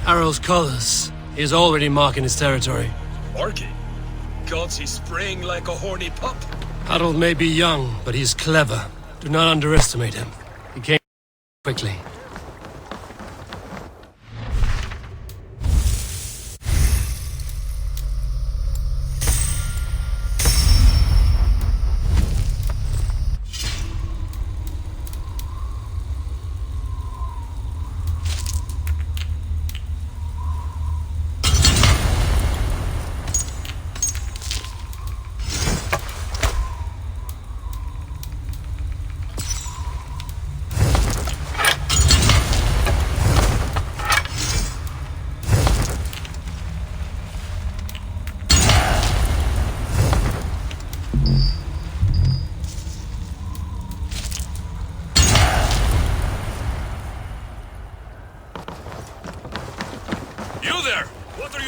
Harald's colors. He is already marking his territory. Marking? Gods, he's spraying like a horny pup. Harald may be young, but he's clever. Do not underestimate him. He came quickly.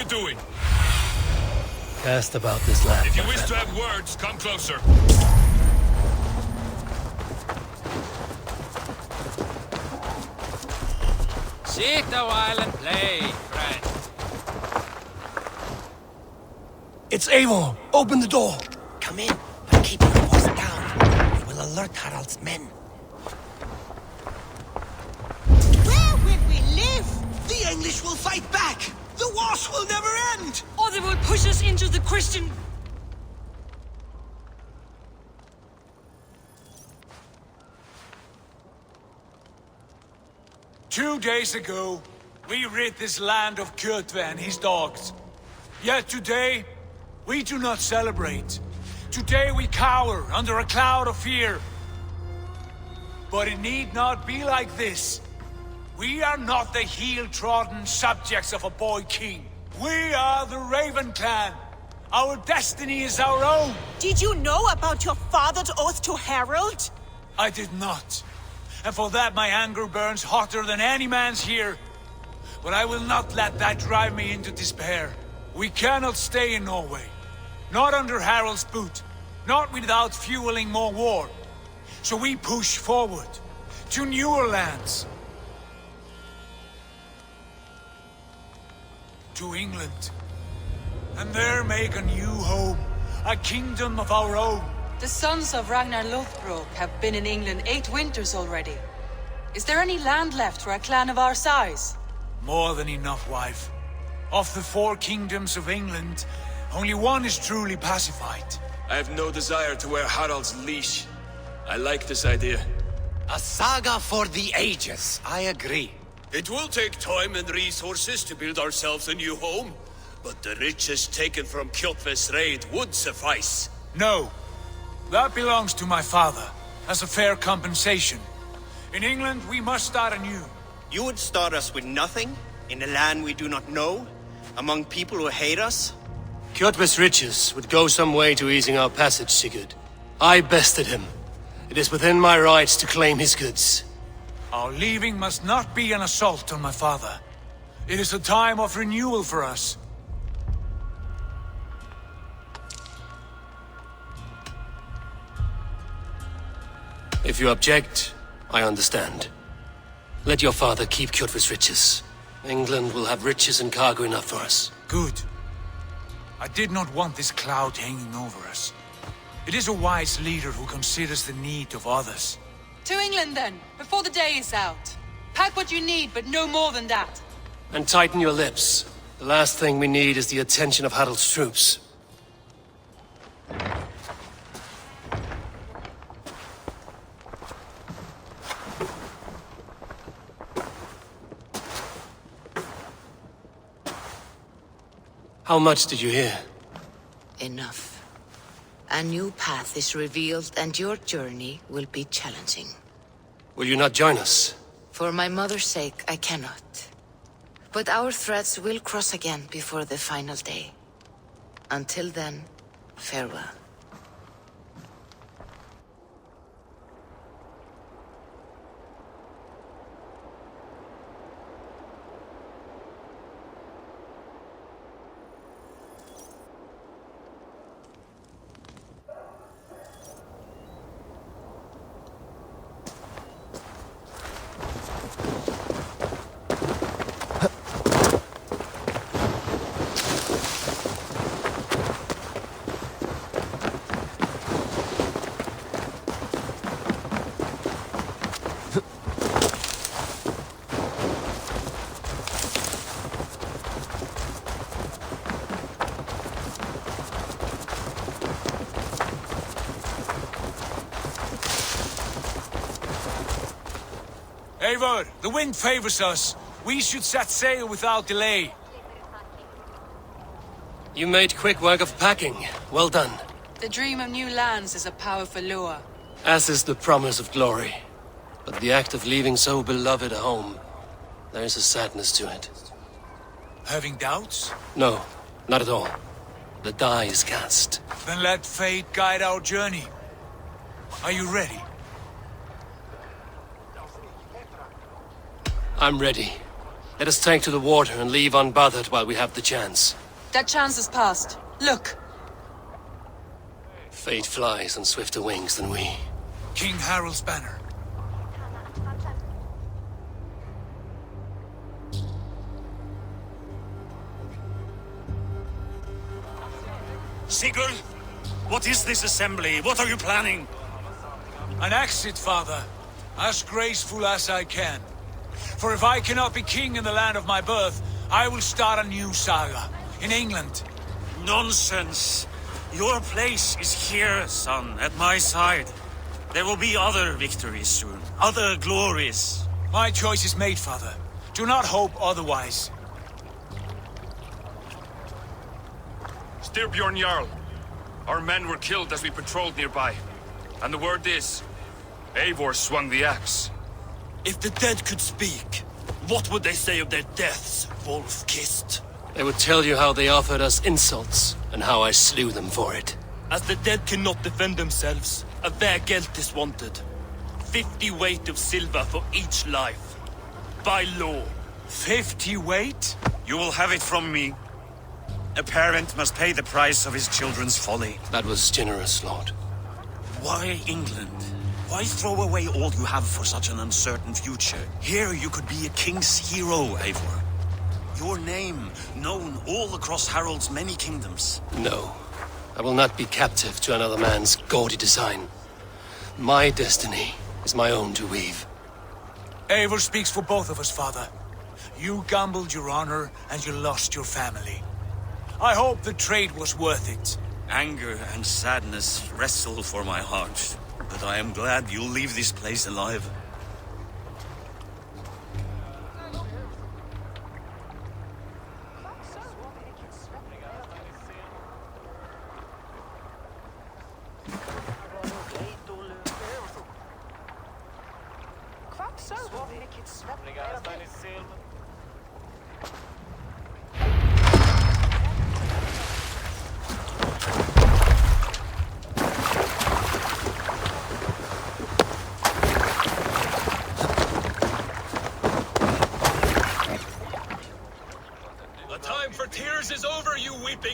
Doing? Cast about this land. If you wish to have words, come closer. Sit a while and play, friend. It's Eivor! Open the door! Come in, but keep your voice down. We will alert Harald's men. Where will we live? The English will fight back! The wars will never end! Or they will push us into the Christian... Two days ago, we rid this land of Kjotve and his dogs. Yet today, we do not celebrate. Today we cower under a cloud of fear. But it need not be like this. We are not the heel-trodden subjects of a boy king. We are the Raven clan. Our destiny is our own. Did you know about your father's oath to Harald? I did not. And for that my anger burns hotter than any man's here. But I will not let that drive me into despair. We cannot stay in Norway. Not under Harald's boot. Not without fueling more war. So we push forward. To newer lands. To England. And there make a new home. A kingdom of our own. The sons of Ragnar Lothbrok have been in England 8 winters already. Is there any land left for a clan of our size? More than enough, wife. Of the 4 kingdoms of England, only one is truly pacified. I have no desire to wear Harald's leash. I like this idea. A saga for the ages, I agree. It will take time and resources to build ourselves a new home, but the riches taken from Kjotve's raid would suffice. No. That belongs to my father, as a fair compensation. In England, we must start anew. You would start us with nothing? In a land we do not know? Among people who hate us? Kjotve's riches would go some way to easing our passage, Sigurd. I bested him. It is within my rights to claim his goods. Our leaving must not be an assault on my father. It is a time of renewal for us. If you object, I understand. Let your father keep Kjotve's riches. England will have riches and cargo enough for us. Good. I did not want this cloud hanging over us. It is a wise leader who considers the need of others. To England then, before the day is out. Pack what you need, but no more than that. And tighten your lips. The last thing we need is the attention of Harald's troops. How much did you hear? Enough. A new path is revealed and your journey will be challenging. Will you not join us? For my mother's sake, I cannot. But our threads will cross again before the final day. Until then, farewell. Eivor, the wind favors us. We should set sail without delay. You made quick work of packing. Well done. The dream of new lands is a powerful lure. As is the promise of glory. But the act of leaving so beloved a home, there's a sadness to it. Having doubts? No, not at all. The die is cast. Then let fate guide our journey. Are you ready? I'm ready. Let us take to the water and leave unbothered while we have the chance. That chance is past. Look! Fate flies on swifter wings than we. King Harald's banner. Sigurd, what is this assembly? What are you planning? An exit, father. As graceful as I can. For if I cannot be king in the land of my birth, I will start a new saga. In England. Nonsense. Your place is here, son, at my side. There will be other victories soon. Other glories. My choice is made, father. Do not hope otherwise. Styrbjorn Jarl. Our men were killed as we patrolled nearby. And the word is, Eivor swung the axe. If the dead could speak, what would they say of their deaths, wolf-kissed? They would tell you how they offered us insults, and how I slew them for it. As the dead cannot defend themselves, a vergelt is wanted. 50 weight of silver for each life. By law. 50 weight? You will have it from me. A parent must pay the price of his children's folly. That was generous, Lord. Why England? Why throw away all you have for such an uncertain future? Here you could be a king's hero, Eivor. Your name known all across Harald's many kingdoms. No. I will not be captive to another man's gaudy design. My destiny is my own to weave. Eivor speaks for both of us, father. You gambled your honor, and you lost your family. I hope the trade was worth it. Anger and sadness wrestle for my heart. But I am glad you'll leave this place alive.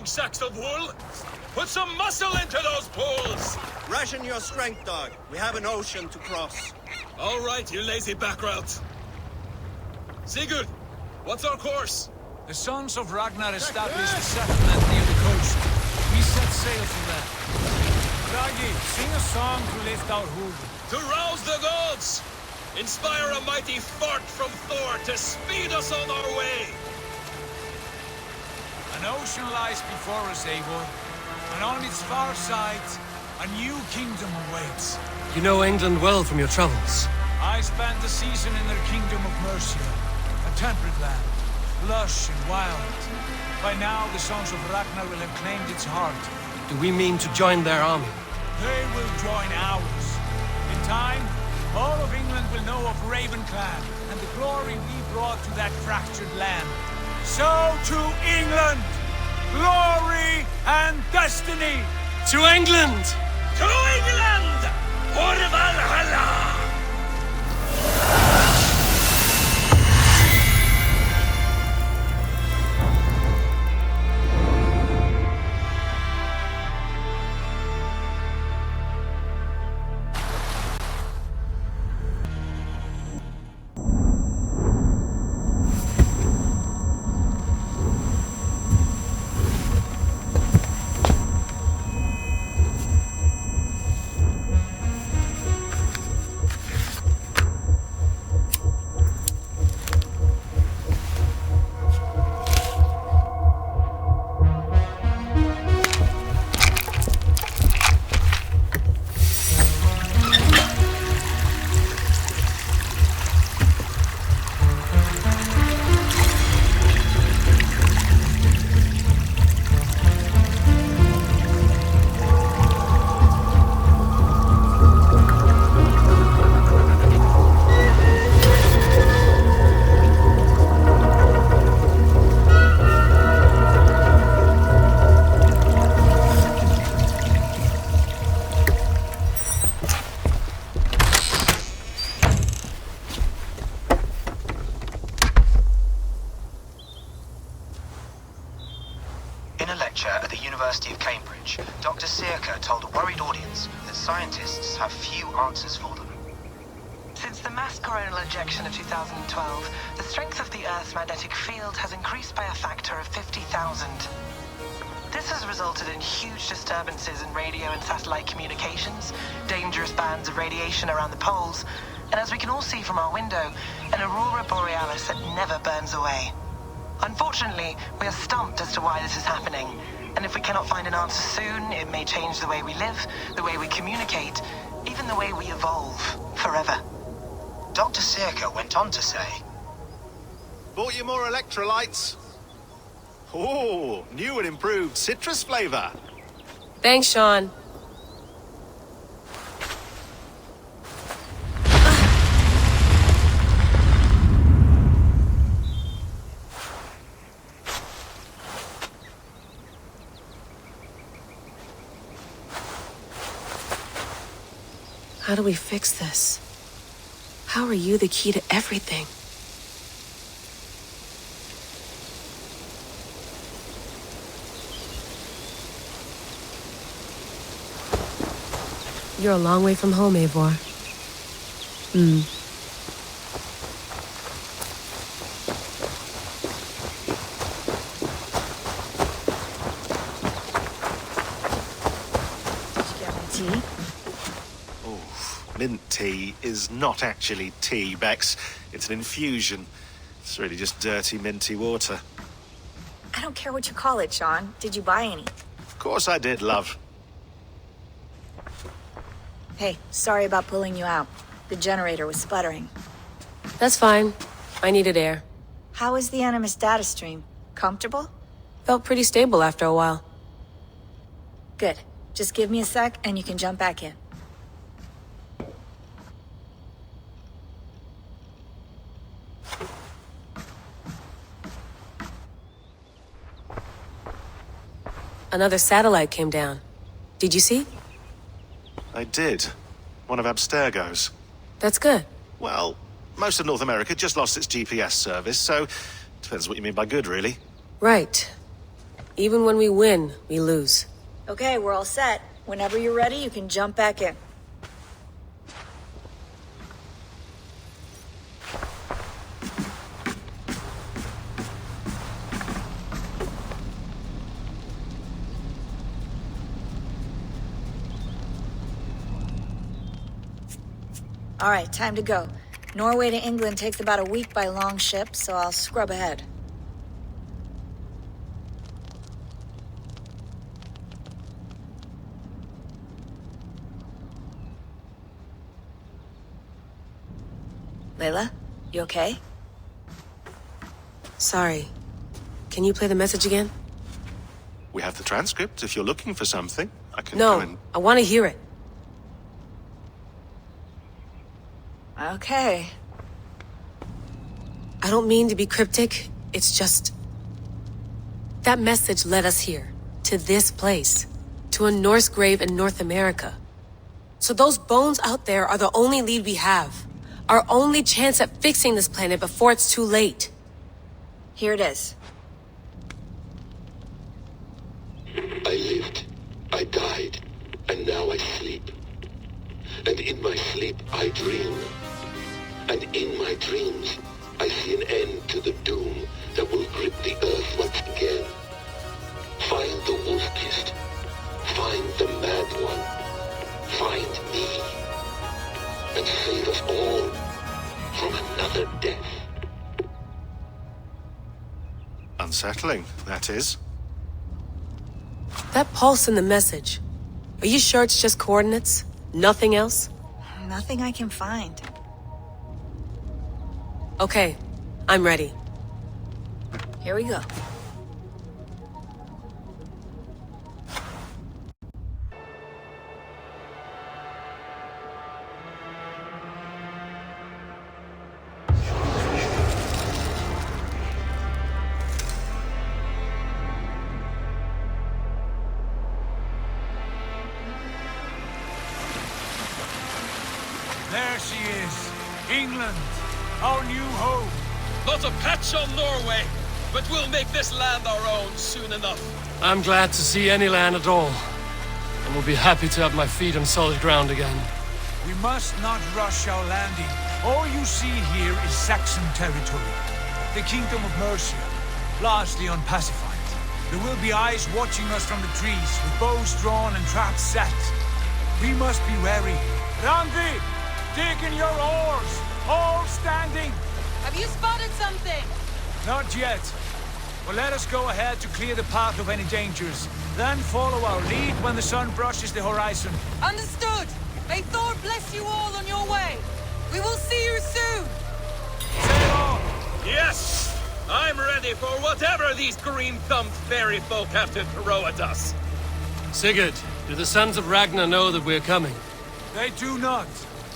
Sacks of wool? Put some muscle into those pulls! Ration your strength, dog. We have an ocean to cross. All right, you lazy backrout. Sigurd, what's our course? The sons of Ragnar established a settlement near the coast. We set sail for them. Ragi, sing a song to lift our hood. To rouse the gods! Inspire a mighty fart from Thor to speed us on our way! An ocean lies before us, Eivor, and on its far side, a new kingdom awaits. You know England well from your travels. I spent a season in their kingdom of Mercia, a temperate land, lush and wild. By now, the sons of Ragnar will have claimed its heart. Do we mean to join their army? They will join ours. In time, all of England will know of Raven Clan and the glory we brought to that fractured land. So to England, glory and destiny! To England! To England! For Valhalla! lecture at the University of Cambridge, Dr. Circa told a worried audience that scientists have few answers for them. Since the mass coronal ejection of 2012, the strength of the Earth's magnetic field has increased by a factor of 50,000. This has resulted in huge disturbances in radio and satellite communications, dangerous bands of radiation around the poles, and as we can all see from our window, an aurora borealis that never burns away. Unfortunately, we are stumped as to why this is happening, and if we cannot find an answer soon, it may change the way we live, the way we communicate, even the way we evolve, forever. Dr. Circa went on to say, "Bought you more electrolytes? Oh, new and improved citrus flavor." Thanks, Sean. How do we fix this? How are you the key to everything? You're a long way from home, Eivor. Tea? Mint tea is not actually tea, Bex. It's an infusion. It's really just dirty, minty water. I don't care what you call it, Sean. Did you buy any? Of course I did, love. Hey, sorry about pulling you out. The generator was sputtering. That's fine. I needed air. How is the Animus data stream? Comfortable? Felt pretty stable after a while. Good. Just give me a sec and you can jump back in. Another satellite came down. Did you see? I did. One of Abstergo's. That's good. Well, most of North America just lost its GPS service, so depends what you mean by good, really. Right. Even when we win, we lose. Okay, we're all set. Whenever you're ready, you can jump back in. All right, time to go. Norway to England takes about a week by long ship, so I'll scrub ahead. Layla, you okay? Sorry. Can you play the message again? We have the transcript. If you're looking for something, I can No, go and... I want to hear it. Okay. I don't mean to be cryptic. It's just... that message led us here. To this place. To a Norse grave in North America. So those bones out there are the only lead we have. Our only chance at fixing this planet before it's too late. Here it is. I lived, I died, and now I sleep. And in my sleep I dream. And in my dreams I see an end to the doom that will grip the earth once again. Find the wolf-kissed. Find the mad one. Find me. And save us all from another death. Unsettling, that is. That pulse in the message. Are you sure it's just coordinates? Nothing else? Nothing I can find. Okay, I'm ready. Here we go. There she is. England. Our new home. Not a patch on Norway. But we'll make this land our own soon enough. I'm glad to see any land at all. And will be happy to have my feet on solid ground again. We must not rush our landing. All you see here is Saxon territory. The Kingdom of Mercia, largely unpacified. There will be eyes watching us from the trees, with bows drawn and traps set. We must be wary. Randi, dig in your oars! All standing! Have you spotted something? Not yet. But let us go ahead to clear the path of any dangers. Then follow our lead when the sun brushes the horizon. Understood! May Thor bless you all on your way! We will see you soon! Sail on! Yes! I'm ready for whatever these green-thumbed fairy folk have to throw at us. Sigurd, do the sons of Ragnar know that we're coming? They do not,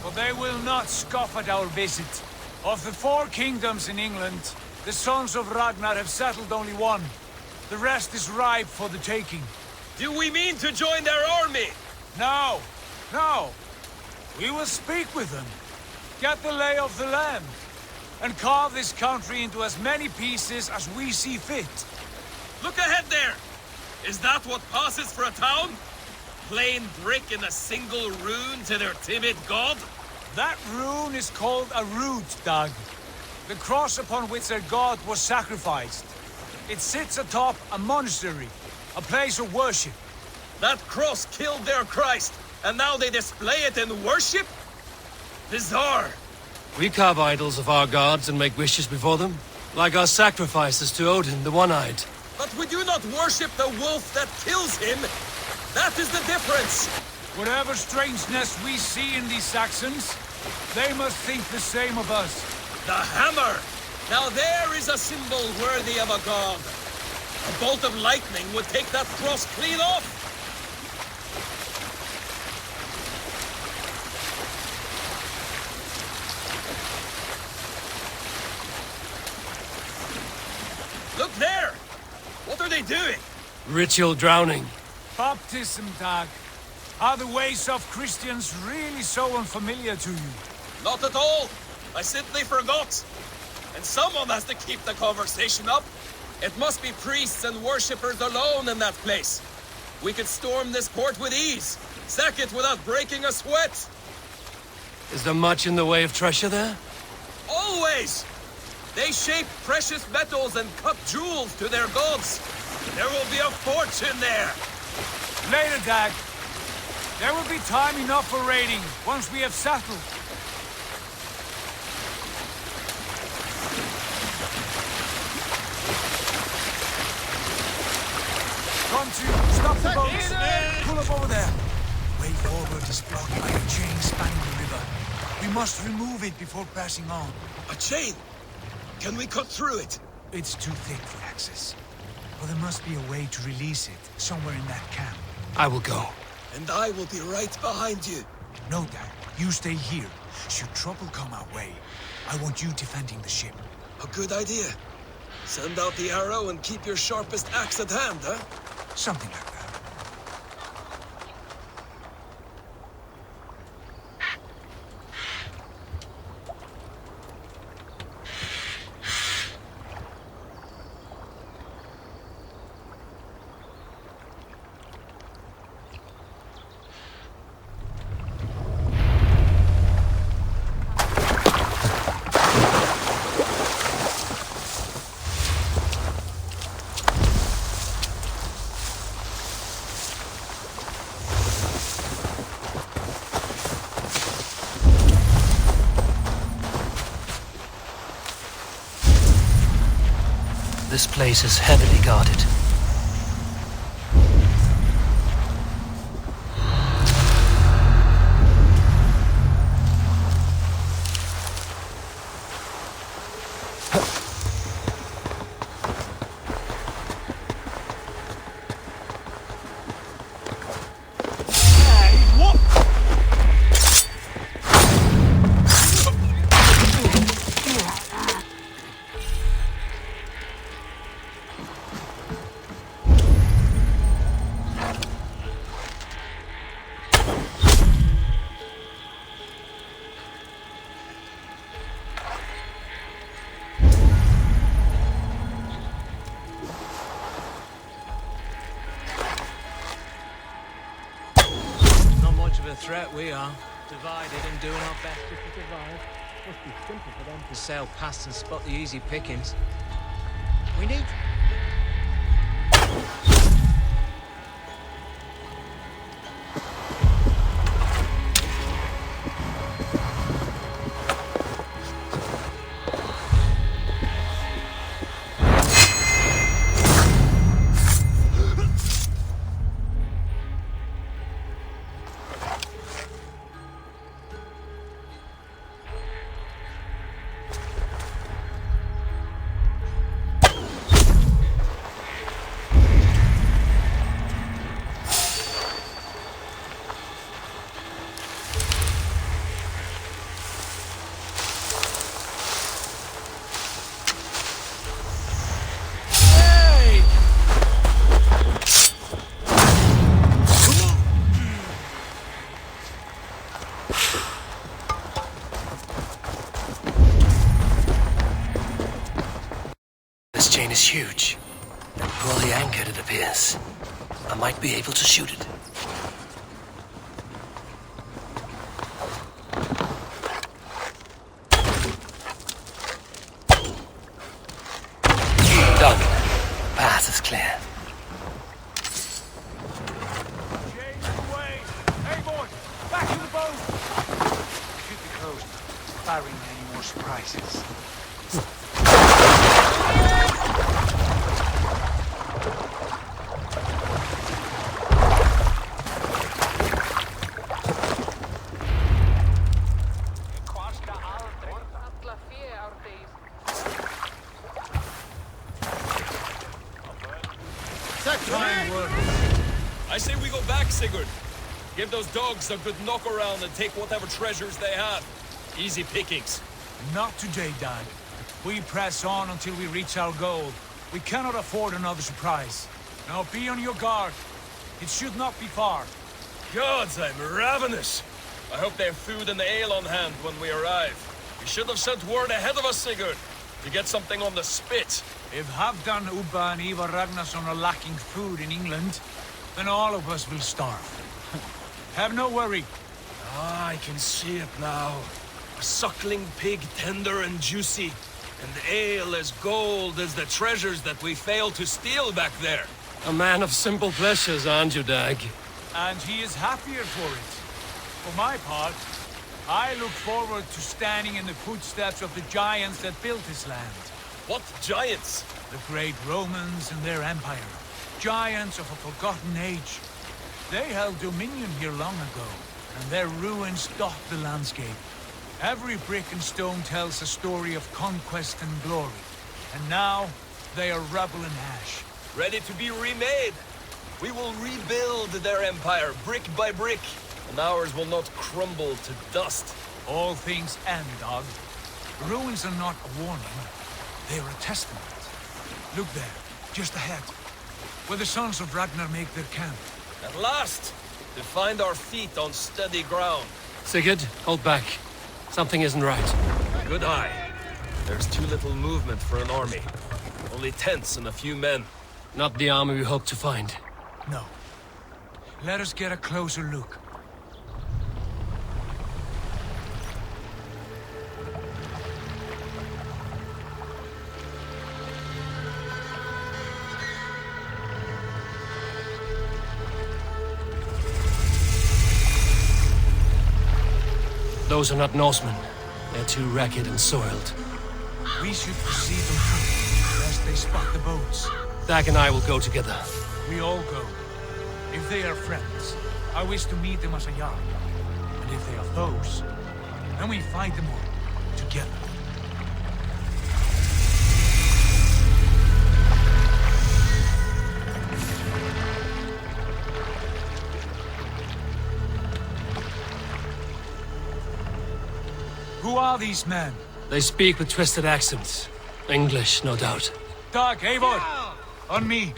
but they will not scoff at our visit. Of the 4 kingdoms in England, the sons of Ragnar have settled only one. The rest is ripe for the taking. Do we mean to join their army? No, no. We will speak with them, get the lay of the land, and carve this country into as many pieces as we see fit. Look ahead there! Is that what passes for a town? Plain brick in a single rune to their timid god? That rune is called a root, Doug. The cross upon which their god was sacrificed. It sits atop a monastery, a place of worship. That cross killed their Christ, and now they display it in worship? Bizarre. We carve idols of our gods and make wishes before them, like our sacrifices to Odin, the One-Eyed. But we do not worship the wolf that kills him. That is the difference. Whatever strangeness we see in these Saxons, they must think the same of us. The hammer! Now there is a symbol worthy of a god. A bolt of lightning would take that cross clean off. Look there! What are they doing? Ritual drowning. Baptism, Dag. Are the ways of Christians really so unfamiliar to you? Not at all. I simply forgot. And someone has to keep the conversation up. It must be priests and worshippers alone in that place. We could storm this port with ease. Sack it without breaking a sweat. Is there much in the way of treasure there? Always! They shape precious metals and cut jewels to their gods. There will be a fortune there. Later, Dag. There will be time enough for raiding once we have settled. Come to, stop the boats. Pull up over there. Way forward is blocked by a chain spanning the river. We must remove it before passing on. A chain? Can we cut through it? It's too thick for access. But there must be a way to release it, somewhere in that camp. I will go. And I will be right behind you. No, Dad. You stay here. Should trouble come our way, I want you defending the ship. A good idea. Send out the arrow and keep your sharpest axe at hand, huh? Something like that. This place is heavily guarded. a threat, we are. Divided and doing our best just to survive. Must be simple for them to sail past and spot the easy pickings. We need... This chain is huge and poorly anchored, it appears. I might be able to shoot it. Done. Path is clear. Hey, boys! Back in the boat! Shoot the coast, barring any more surprises. I say we go back, Sigurd. Give those dogs a good knock around and take whatever treasures they have. Easy pickings. Not today, Dad. We press on until we reach our goal. We cannot afford another surprise. Now be on your guard. It should not be far. Gods, I'm ravenous. I hope they have food and ale on hand when we arrive. You should have sent word ahead of us, Sigurd, to get something on the spit. If Halfdan, Ubba and Ivar Ragnarsson are lacking food in England, then all of us will starve. Have no worry. Ah, I can see it now. A suckling pig, tender and juicy. And ale as gold as the treasures that we failed to steal back there. A man of simple pleasures, aren't you, Dag? And he is happier for it. For my part, I look forward to standing in the footsteps of the giants that built this land. What giants? The great Romans and their empire. Giants of a forgotten age. They held dominion here long ago, and their ruins dot the landscape. Every brick and stone tells a story of conquest and glory. And now, they are rubble and ash. Ready to be remade. We will rebuild their empire brick by brick, and ours will not crumble to dust. All things end, Dog. Ruins are not a warning. They are a testament. Look there, just ahead, where the sons of Ragnar make their camp. At last, to find our feet on steady ground. Sigurd, hold back. Something isn't right. Good eye. There's too little movement for an army. Only tents and a few men. Not the army we hoped to find. No. Let us get a closer look. Those are not Norsemen. They're too ragged and soiled. We should proceed them through, lest they spot the boats. Dag and I will go together. We all go. If they are friends, I wish to meet them as a yard. And if they are foes, then we fight them all, together. Who are these men? They speak with twisted accents. English, no doubt. Dag, Eivor! On me!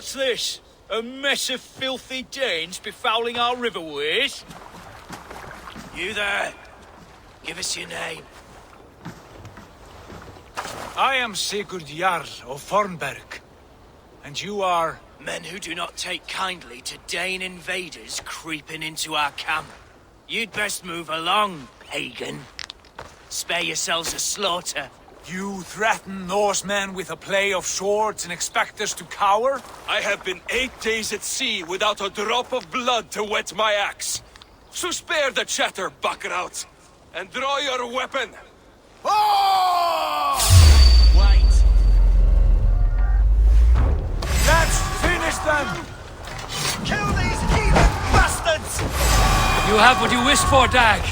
What's this? A mess of filthy Danes befouling our riverways? You there? Give us your name. I am Sigurd Jarl of Fornberg. And you are... Men who do not take kindly to Dane invaders creeping into our camp. You'd best move along, pagan. Spare yourselves a slaughter. You threaten Norsemen with a play of swords and expect us to cower? I have been 8 days at sea without a drop of blood to wet my axe. So spare the chatter, buckerout, and draw your weapon. Oh! Wait. Let's finish them! Kill these heathen bastards! You have what you wished for, Dag.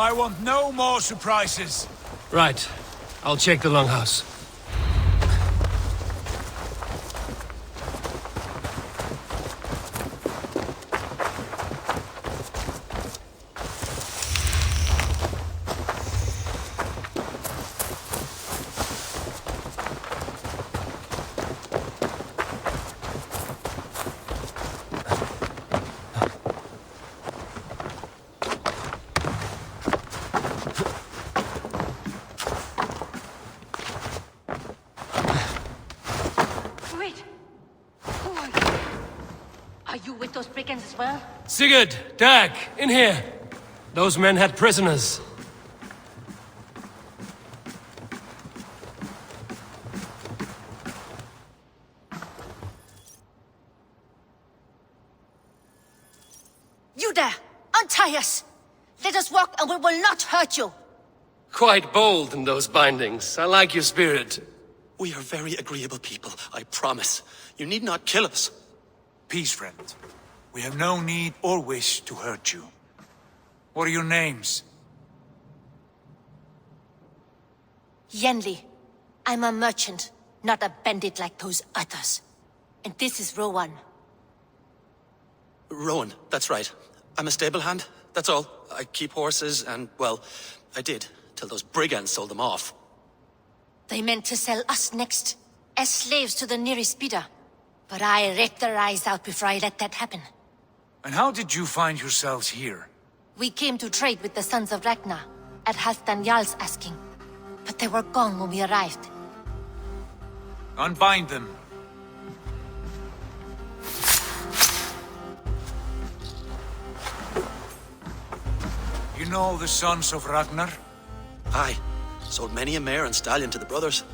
I want no more surprises. Right. I'll check the longhouse. Sigurd! Dag! In here! Those men had prisoners. You there! Untie us! Let us walk and we will not hurt you! Quite bold in those bindings. I like your spirit. We are very agreeable people, I promise. You need not kill us. Peace, friend. We have no need or wish to hurt you. What are your names? Yenli. I'm a merchant, not a bandit like those others. And this is Rowan, Rowan, that's right. I'm a stable hand, that's all. I keep horses and, well, I did, till those brigands sold them off. They meant to sell us next, as slaves to the nearest bidder. But I ripped their eyes out before I let that happen. And how did you find yourselves here? We came to trade with the Sons of Ragnar, at Halfdan Jarl's asking. But they were gone when we arrived. Unbind them. You know the Sons of Ragnar? Aye. Sold many a mare and stallion to the brothers.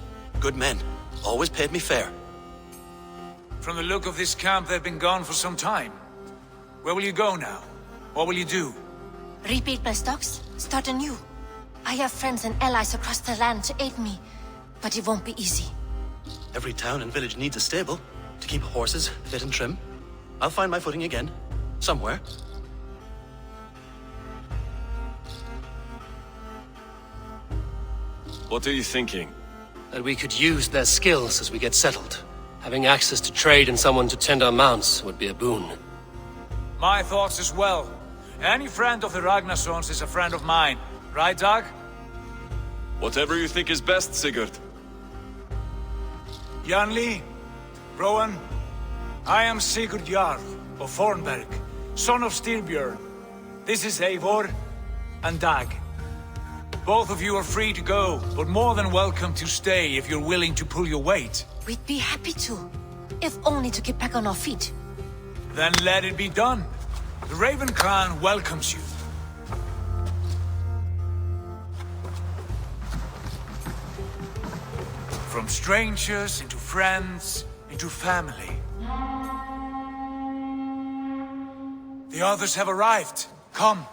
Good men. Always paid me fair. From the look of this camp, they've been gone for some time. Where will you go now? What will you do? Rebuild my stocks, start anew. I have friends and allies across the land to aid me, but it won't be easy. Every town and village needs a stable to keep horses fit and trim. I'll find my footing again. Somewhere. What are you thinking? That we could use their skills as we get settled. Having access to trade and someone to tend our mounts would be a boon. My thoughts as well. Any friend of the Ragnarsons is a friend of mine. Right, Dag? Whatever you think is best, Sigurd. Janli, Rowan, I am Sigurd Jarl of Fornberg, son of Styrbjörn. This is Eivor and Dag. Both of you are free to go, but more than welcome to stay if you're willing to pull your weight. We'd be happy to, if only to get back on our feet. Then let it be done. The Raven Clan welcomes you. From strangers into friends, into family. The others have arrived. Come.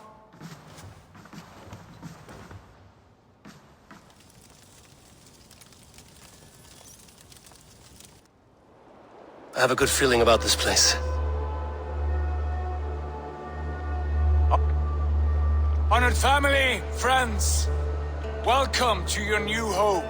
I have a good feeling about this place. Honored family, friends, welcome to your new home.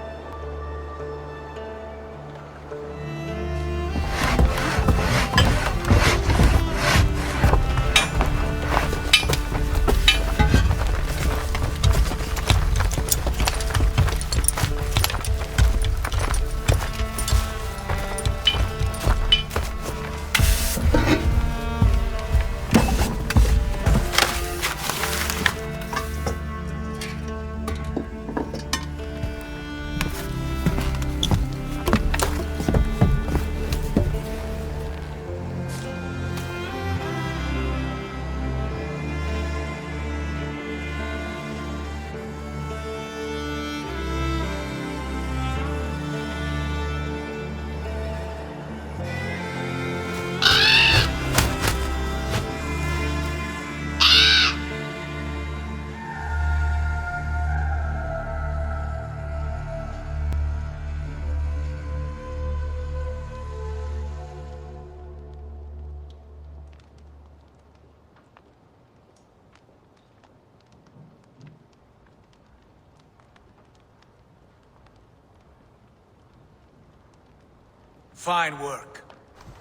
Fine work.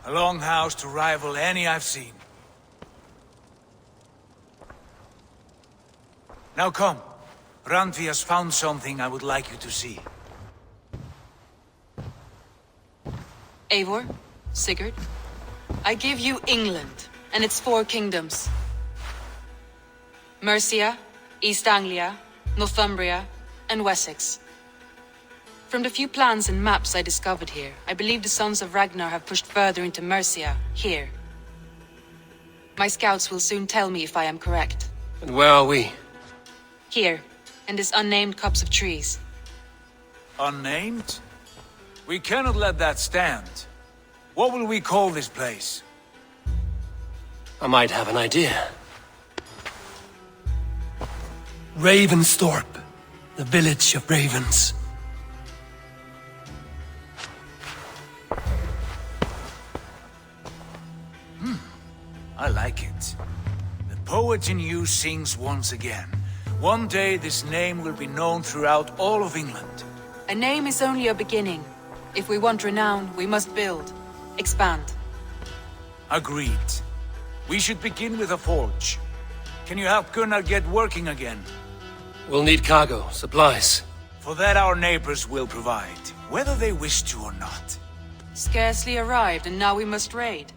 A longhouse to rival any I've seen. Now come. Randvi has found something I would like you to see. Eivor, Sigurd, I give you England and its 4 kingdoms. Mercia, East Anglia, Northumbria, and Wessex. From the few plans and maps I discovered here, I believe the Sons of Ragnar have pushed further into Mercia, here. My scouts will soon tell me if I am correct. And where are we? Here, in this unnamed copse of trees. Unnamed? We cannot let that stand. What will we call this place? I might have an idea. Ravensthorpe, the village of ravens. I like it. The poet in you sings once again. One day this name will be known throughout all of England. A name is only a beginning. If we want renown, we must build. Expand. Agreed. We should begin with a forge. Can you help Gunnar get working again? We'll need cargo, supplies. For that our neighbors will provide, whether they wish to or not. Scarcely arrived, and now we must raid.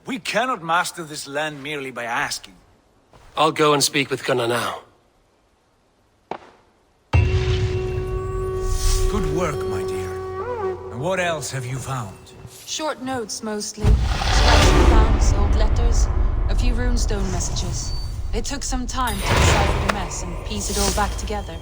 We cannot master this land merely by asking. I'll go and speak with Gunnar now. Good work, my dear. And what else have you found? Short notes, mostly. Scratched plans, old letters, a few runestone messages. It took some time to decipher the mess and piece it all back together.